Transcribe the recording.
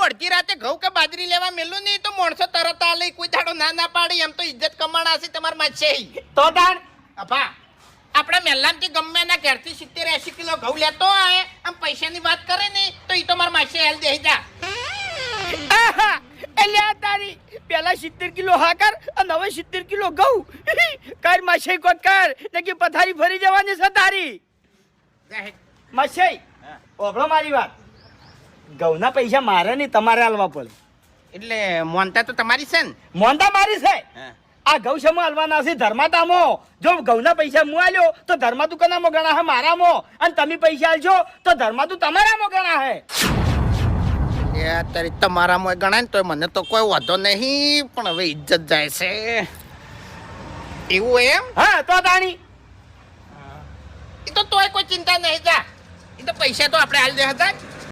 અડધી રાતે ઘઉં કે બાજરી લેવા મેલું નહીં તો માણસો તરત આલે કોઈ દાડો ના પાડી એમ તો ઇજ્જત કમાણા છે તમાર માં છે તો તાણ અભા આપણા મહેલામથી ગમે ના ઘરથી 70-80 કિલો ઘઉં લેતો આવે આમ પૈસાની વાત કરે ને તો ઈ તો માર માસે હેલ દે જા અલ્યા તારી પેલા 70 કિલો હાકર અને હવે 70 કિલો ઘઉં કર માશે કોટ કર નકી પથારી ફરી જવાની છે તારી માશે ઓભળો મારી વાત ઘઉંના પૈસા મારે નહીં તમારે આલવા પડે એટલે મોનતા તો તમારી છે ને મોંધા મારી છે આ ઘઉં છે આલવાના છે ધર્માતામાં જો ઘઉંના પૈસા હું આલ્યો તો ધર્માતું કનામાં ગણા હે મારામાં અને તમે પૈસા આલજો તો ધર્માતું તમારામાં ગણા હે એ અત્યારે તમારામાં ગણાય ને તો મને તો કોઈ વાંધો નહીં પણ હવે ઇજ્જત જાય છે એવું એમ હા તો તાણી એ તો તોય કોઈ ચિંતા નહીં જા એ તો પૈસા તો આપણે હાલ દે હતા